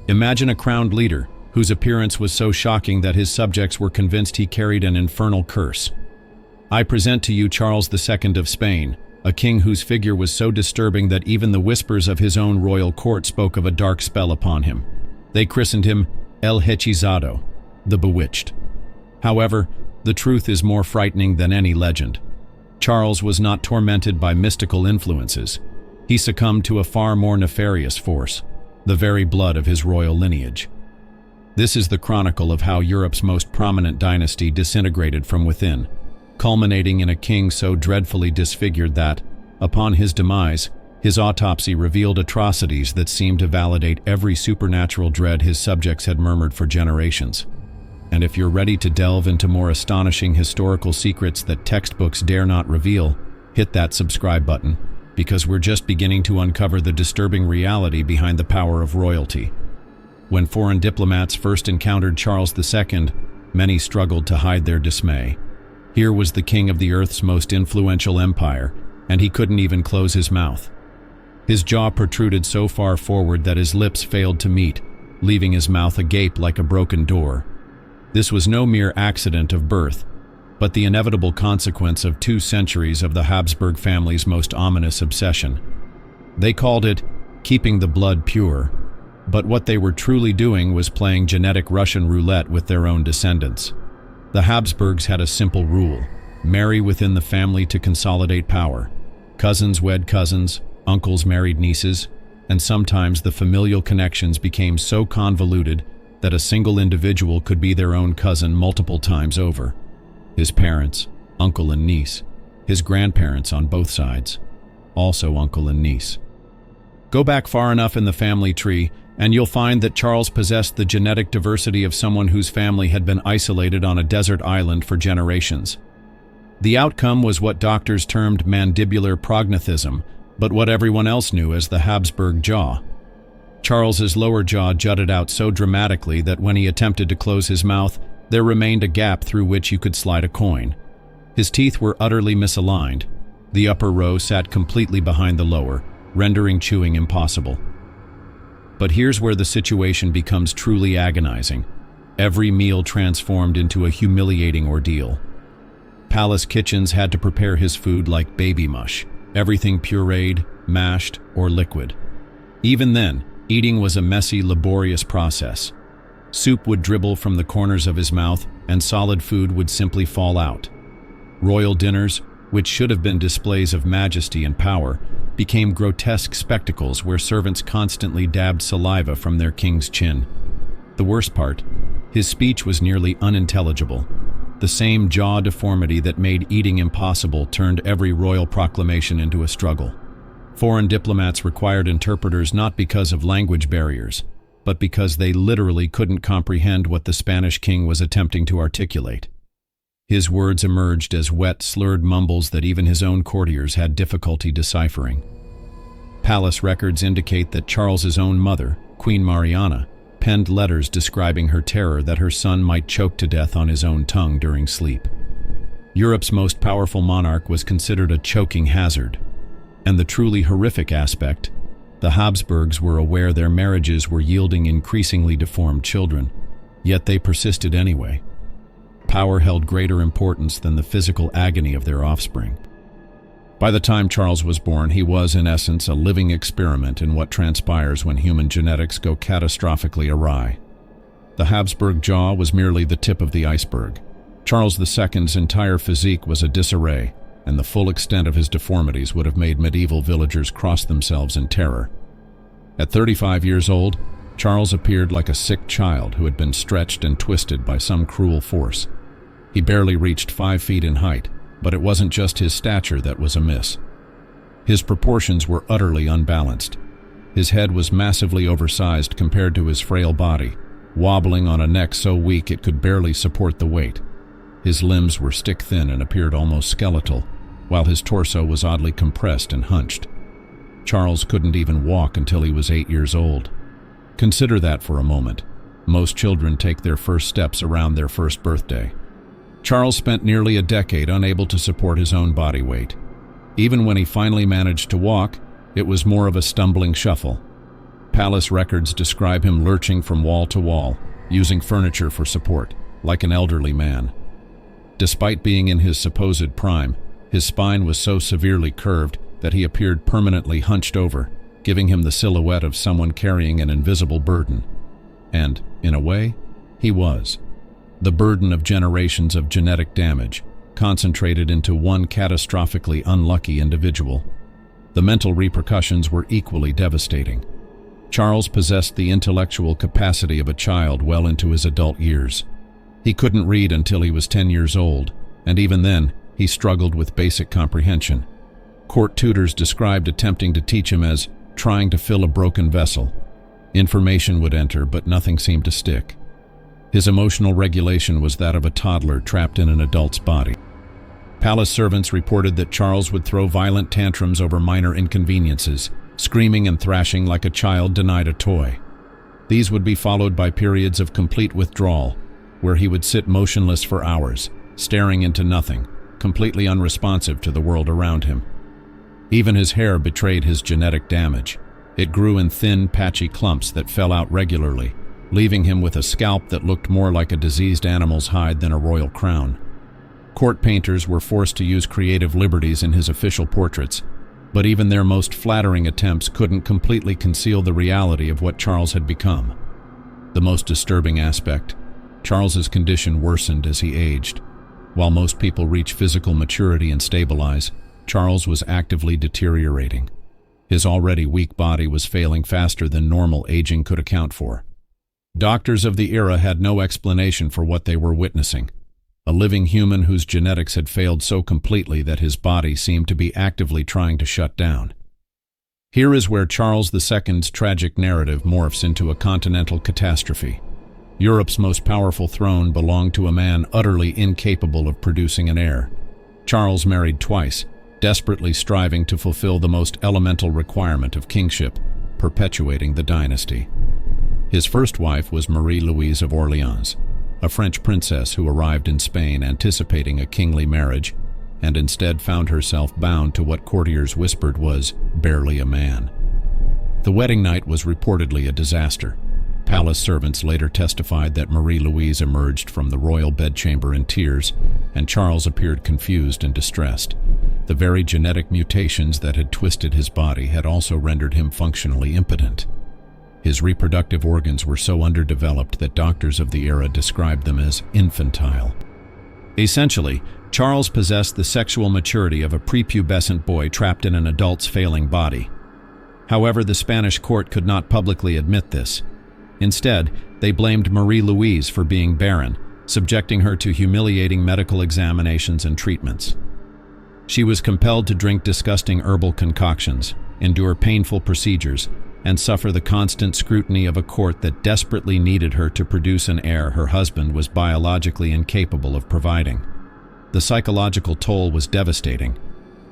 Imagine a crowned leader whose appearance was so shocking that his subjects were convinced he carried an infernal curse. I present to you Charles II of Spain, a king whose figure was so disturbing that even the whispers of his own royal court spoke of a dark spell upon him. They christened him El Hechizado, the Bewitched. However, the truth is more frightening than any legend. Charles was not tormented by mystical influences. He succumbed to a far more nefarious force, the very blood of his royal lineage. This is the chronicle of how Europe's most prominent dynasty disintegrated from within, culminating in a king so dreadfully disfigured that, upon his demise, his autopsy revealed atrocities that seemed to validate every supernatural dread his subjects had murmured for generations. And if you're ready to delve into more astonishing historical secrets that textbooks dare not reveal, hit that subscribe button, because we're just beginning to uncover the disturbing reality behind the power of royalty. When foreign diplomats first encountered Charles II, many struggled to hide their dismay. Here was the king of the earth's most influential empire, and he couldn't even close his mouth. His jaw protruded so far forward that his lips failed to meet, leaving his mouth agape like a broken door. This was no mere accident of birth, but the inevitable consequence of 2 centuries of the Habsburg family's most ominous obsession. They called it keeping the blood pure, but what they were truly doing was playing genetic Russian roulette with their own descendants. The Habsburgs had a simple rule: marry within the family to consolidate power. Cousins wed cousins, uncles married nieces, and sometimes the familial connections became so convoluted that a single individual could be their own cousin multiple times over. His parents, uncle and niece. His grandparents on both sides, also uncle and niece. Go back far enough in the family tree, and you'll find that Charles possessed the genetic diversity of someone whose family had been isolated on a desert island for generations. The outcome was what doctors termed mandibular prognathism, but what everyone else knew as the Habsburg jaw. Charles's lower jaw jutted out so dramatically that when he attempted to close his mouth, there remained a gap through which you could slide a coin. His teeth were utterly misaligned. The upper row sat completely behind the lower, rendering chewing impossible. But here's where the situation becomes truly agonizing. Every meal transformed into a humiliating ordeal. Palace kitchens had to prepare his food like baby mush, everything pureed, mashed, or liquid. Even then, eating was a messy, laborious process. Soup would dribble from the corners of his mouth, and solid food would simply fall out. Royal dinners, which should have been displays of majesty and power, became grotesque spectacles where servants constantly dabbed saliva from their king's chin. The worst part, his speech was nearly unintelligible. The same jaw deformity that made eating impossible turned every royal proclamation into a struggle. Foreign diplomats required interpreters not because of language barriers, but because they literally couldn't comprehend what the Spanish king was attempting to articulate. His words emerged as wet, slurred mumbles that even his own courtiers had difficulty deciphering. Palace records indicate that Charles's own mother, Queen Mariana, penned letters describing her terror that her son might choke to death on his own tongue during sleep. Europe's most powerful monarch was considered a choking hazard. And the truly horrific aspect, the Habsburgs were aware their marriages were yielding increasingly deformed children, yet they persisted anyway. Power held greater importance than the physical agony of their offspring. By the time Charles was born, he was, in essence, a living experiment in what transpires when human genetics go catastrophically awry. The Habsburg jaw was merely the tip of the iceberg. Charles II's entire physique was a disarray, and the full extent of his deformities would have made medieval villagers cross themselves in terror. At 35 years old, Charles appeared like a sick child who had been stretched and twisted by some cruel force. He barely reached 5 feet in height, but it wasn't just his stature that was amiss. His proportions were utterly unbalanced. His head was massively oversized compared to his frail body, wobbling on a neck so weak it could barely support the weight. His limbs were stick-thin and appeared almost skeletal, while his torso was oddly compressed and hunched. Charles couldn't even walk until he was 8 years old. Consider that for a moment. Most children take their first steps around their first birthday. Charles spent nearly a decade unable to support his own body weight. Even when he finally managed to walk, it was more of a stumbling shuffle. Palace records describe him lurching from wall to wall, using furniture for support, like an elderly man. Despite being in his supposed prime, his spine was so severely curved that he appeared permanently hunched over, giving him the silhouette of someone carrying an invisible burden. And, in a way, he was. The burden of generations of genetic damage, concentrated into one catastrophically unlucky individual. The mental repercussions were equally devastating. Charles possessed the intellectual capacity of a child well into his adult years. He couldn't read until he was 10 years old, and even then, he struggled with basic comprehension. Court tutors described attempting to teach him as trying to fill a broken vessel. Information would enter, but nothing seemed to stick. His emotional regulation was that of a toddler trapped in an adult's body. Palace servants reported that Charles would throw violent tantrums over minor inconveniences, screaming and thrashing like a child denied a toy. These would be followed by periods of complete withdrawal, where he would sit motionless for hours, staring into nothing, completely unresponsive to the world around him. Even his hair betrayed his genetic damage. It grew in thin, patchy clumps that fell out regularly, leaving him with a scalp that looked more like a diseased animal's hide than a royal crown. Court painters were forced to use creative liberties in his official portraits, but even their most flattering attempts couldn't completely conceal the reality of what Charles had become. The most disturbing aspect: Charles's condition worsened as he aged. While most people reach physical maturity and stabilize, Charles was actively deteriorating. His already weak body was failing faster than normal aging could account for. Doctors of the era had no explanation for what they were witnessing. A living human whose genetics had failed so completely that his body seemed to be actively trying to shut down. Here is where Charles II's tragic narrative morphs into a continental catastrophe. Europe's most powerful throne belonged to a man utterly incapable of producing an heir. Charles married twice, desperately striving to fulfill the most elemental requirement of kingship, perpetuating the dynasty. His first wife was Marie-Louise of Orleans, a French princess who arrived in Spain anticipating a kingly marriage, and instead found herself bound to what courtiers whispered was barely a man. The wedding night was reportedly a disaster. Palace servants later testified that Marie-Louise emerged from the royal bedchamber in tears, and Charles appeared confused and distressed. The very genetic mutations that had twisted his body had also rendered him functionally impotent. His reproductive organs were so underdeveloped that doctors of the era described them as infantile. Essentially, Charles possessed the sexual maturity of a prepubescent boy trapped in an adult's failing body. However, the Spanish court could not publicly admit this. Instead, they blamed Marie-Louise for being barren, subjecting her to humiliating medical examinations and treatments. She was compelled to drink disgusting herbal concoctions, endure painful procedures, and suffer the constant scrutiny of a court that desperately needed her to produce an heir her husband was biologically incapable of providing. The psychological toll was devastating.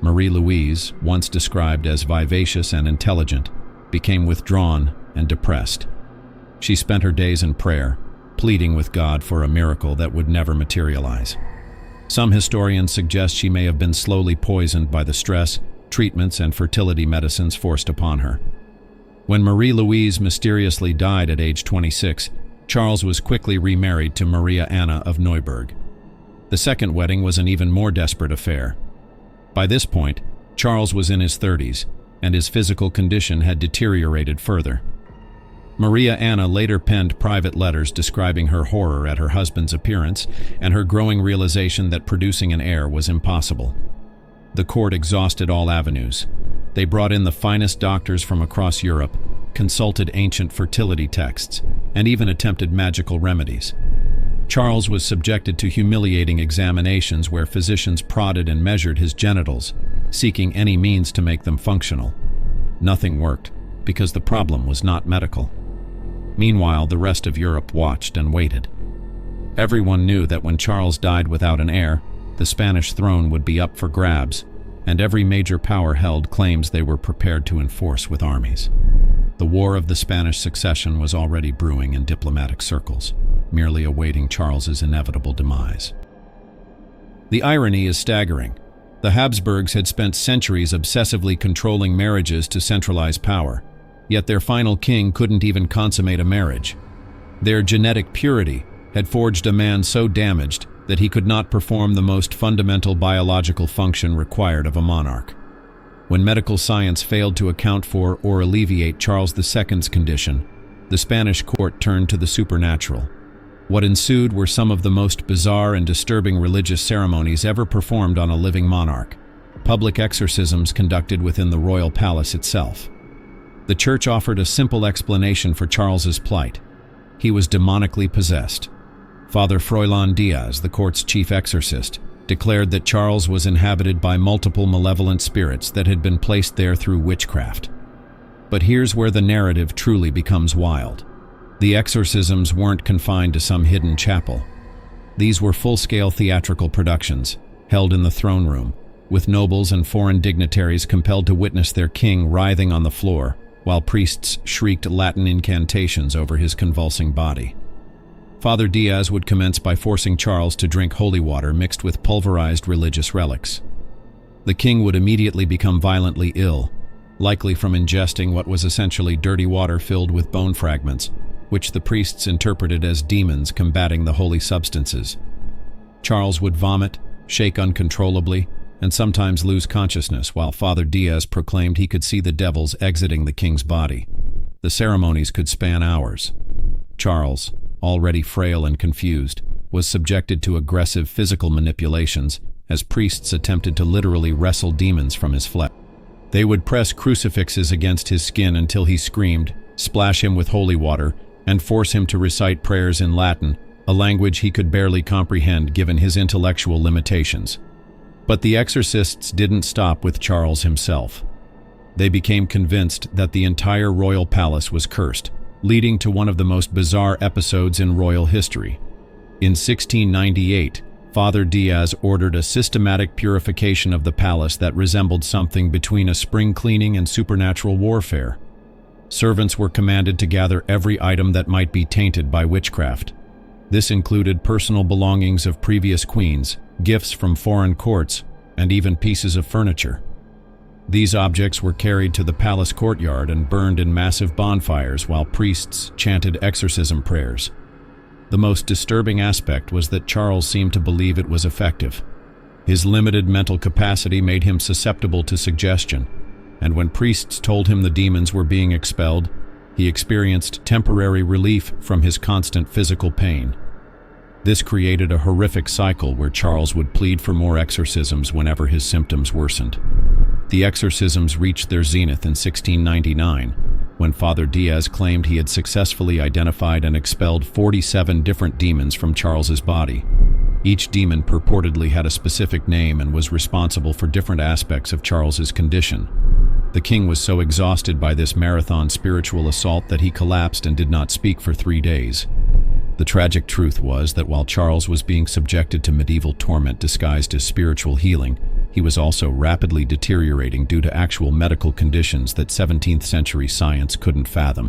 Marie-Louise, once described as vivacious and intelligent, became withdrawn and depressed. She spent her days in prayer, pleading with God for a miracle that would never materialize. Some historians suggest she may have been slowly poisoned by the stress, treatments, and fertility medicines forced upon her. When Marie-Louise mysteriously died at age 26, Charles was quickly remarried to Maria Anna of Neuburg. The second wedding was an even more desperate affair. By this point, Charles was in his 30s, and his physical condition had deteriorated further. Maria Anna later penned private letters describing her horror at her husband's appearance and her growing realization that producing an heir was impossible. The court exhausted all avenues. They brought in the finest doctors from across Europe, consulted ancient fertility texts, and even attempted magical remedies. Charles was subjected to humiliating examinations where physicians prodded and measured his genitals, seeking any means to make them functional. Nothing worked, because the problem was not medical. Meanwhile, the rest of Europe watched and waited. Everyone knew that when Charles died without an heir, the Spanish throne would be up for grabs, and every major power held claims they were prepared to enforce with armies. The War of the Spanish Succession was already brewing in diplomatic circles, merely awaiting Charles's inevitable demise. The irony is staggering. The Habsburgs had spent centuries obsessively controlling marriages to centralize power. yet their final king couldn't even consummate a marriage. Their genetic purity had forged a man so damaged that he could not perform the most fundamental biological function required of a monarch. When medical science failed to account for or alleviate Charles II's condition, the Spanish court turned to the supernatural. What ensued were some of the most bizarre and disturbing religious ceremonies ever performed on a living monarch. Public exorcisms conducted within the royal palace itself. The church offered a simple explanation for Charles's plight. He was demonically possessed. Father Froilan Diaz, the court's chief exorcist, declared that Charles was inhabited by multiple malevolent spirits that had been placed there through witchcraft. But here's where the narrative truly becomes wild. The exorcisms weren't confined to some hidden chapel. These were full-scale theatrical productions, held in the throne room, with nobles and foreign dignitaries compelled to witness their king writhing on the floor, while priests shrieked Latin incantations over his convulsing body. Father Diaz would commence by forcing Charles to drink holy water mixed with pulverized religious relics. The king would immediately become violently ill, likely from ingesting what was essentially dirty water filled with bone fragments, which the priests interpreted as demons combating the holy substances. Charles would vomit, shake uncontrollably, and sometimes lose consciousness, while Father Diaz proclaimed he could see the devils exiting the king's body. The ceremonies could span hours. Charles, already frail and confused, was subjected to aggressive physical manipulations as priests attempted to literally wrestle demons from his flesh. They would press crucifixes against his skin until he screamed, splash him with holy water, and force him to recite prayers in Latin, a language he could barely comprehend given his intellectual limitations. But the exorcists didn't stop with Charles himself. They became convinced that the entire royal palace was cursed, leading to one of the most bizarre episodes in royal history. In 1698, Father Diaz ordered a systematic purification of the palace that resembled something between a spring cleaning and supernatural warfare. Servants were commanded to gather every item that might be tainted by witchcraft. This included personal belongings of previous queens, gifts from foreign courts, and even pieces of furniture. These objects were carried to the palace courtyard and burned in massive bonfires while priests chanted exorcism prayers. The most disturbing aspect was that Charles seemed to believe it was effective. His limited mental capacity made him susceptible to suggestion, and when priests told him the demons were being expelled, he experienced temporary relief from his constant physical pain. This created a horrific cycle where Charles would plead for more exorcisms whenever his symptoms worsened. The exorcisms reached their zenith in 1699, when Father Diaz claimed he had successfully identified and expelled 47 different demons from Charles's body. Each demon purportedly had a specific name and was responsible for different aspects of Charles's condition. The king was so exhausted by this marathon spiritual assault that he collapsed and did not speak for 3 days. The tragic truth was that while Charles was being subjected to medieval torment disguised as spiritual healing, he was also rapidly deteriorating due to actual medical conditions that 17th century science couldn't fathom.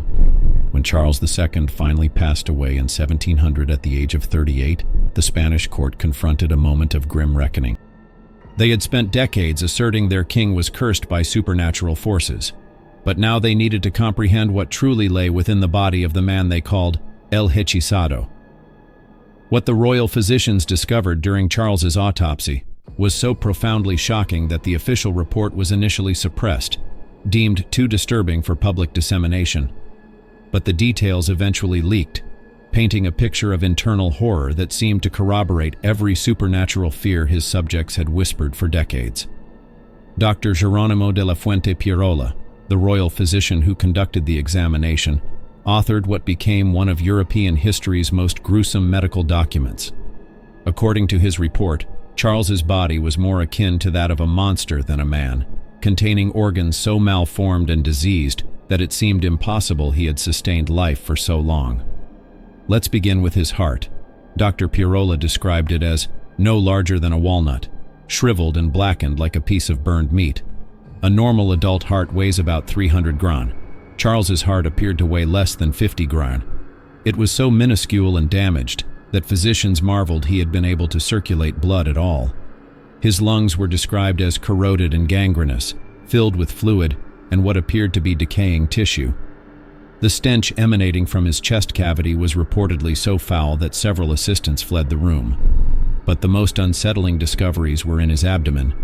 When Charles II finally passed away in 1700 at the age of 38, the Spanish court confronted a moment of grim reckoning. They had spent decades asserting their king was cursed by supernatural forces, but now they needed to comprehend what truly lay within the body of the man they called El Hechizado. What the royal physicians discovered during Charles's autopsy was so profoundly shocking that the official report was initially suppressed, deemed too disturbing for public dissemination. But the details eventually leaked, painting a picture of internal horror that seemed to corroborate every supernatural fear his subjects had whispered for decades. Dr. Geronimo de la Fuente Pirola, the royal physician who conducted the examination, authored what became one of European history's most gruesome medical documents. According to his report, Charles's body was more akin to that of a monster than a man, containing organs so malformed and diseased that it seemed impossible he had sustained life for so long. Let's begin with his heart. Dr. Pirola described it as no larger than a walnut, shriveled and blackened like a piece of burned meat. A normal adult heart weighs about 300 gran. Charles's heart appeared to weigh less than 50 gran. It was so minuscule and damaged that physicians marveled he had been able to circulate blood at all. His lungs were described as corroded and gangrenous, filled with fluid and what appeared to be decaying tissue, The stench emanating from his chest cavity was reportedly so foul that several assistants fled the room. But the most unsettling discoveries were in his abdomen.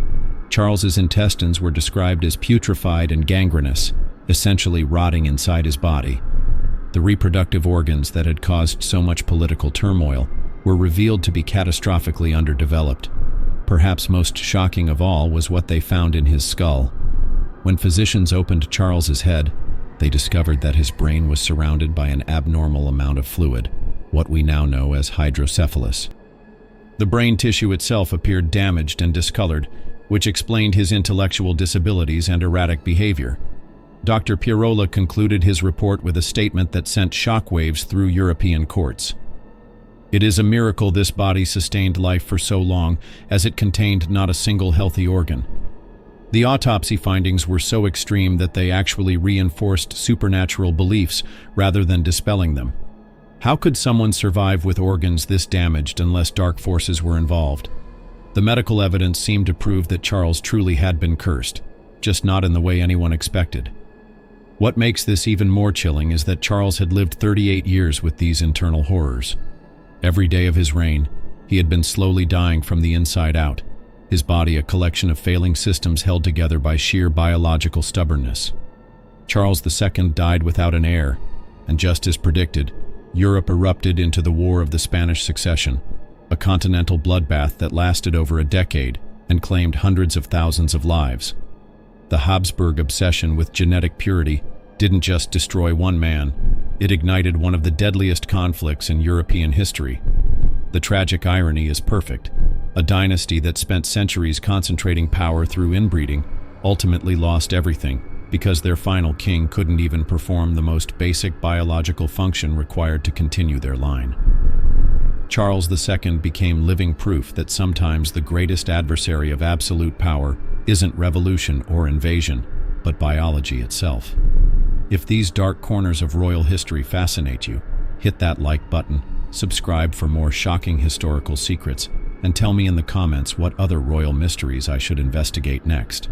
Charles's intestines were described as putrefied and gangrenous, essentially rotting inside his body. The reproductive organs that had caused so much political turmoil were revealed to be catastrophically underdeveloped. Perhaps most shocking of all was what they found in his skull. When physicians opened Charles's head, they discovered that his brain was surrounded by an abnormal amount of fluid, what we now know as hydrocephalus. The brain tissue itself appeared damaged and discolored, which explained his intellectual disabilities and erratic behavior. Dr. Pirola concluded his report with a statement that sent shockwaves through European courts. It is a miracle this body sustained life for so long, as it contained not a single healthy organ. The autopsy findings were so extreme that they actually reinforced supernatural beliefs rather than dispelling them. How could someone survive with organs this damaged unless dark forces were involved? The medical evidence seemed to prove that Charles truly had been cursed, just not in the way anyone expected. What makes this even more chilling is that Charles had lived 38 years with these internal horrors. Every day of his reign, he had been slowly dying from the inside out, his body a collection of failing systems held together by sheer biological stubbornness. Charles II died without an heir, and just as predicted, Europe erupted into the War of the Spanish Succession, a continental bloodbath that lasted over a decade and claimed hundreds of thousands of lives. The Habsburg obsession with genetic purity didn't just destroy one man, it ignited one of the deadliest conflicts in European history. The tragic irony is perfect. A dynasty that spent centuries concentrating power through inbreeding ultimately lost everything because their final king couldn't even perform the most basic biological function required to continue their line. Charles II became living proof that sometimes the greatest adversary of absolute power isn't revolution or invasion, but biology itself. If these dark corners of royal history fascinate you, hit that like button, subscribe for more shocking historical secrets, and tell me in the comments what other royal mysteries I should investigate next.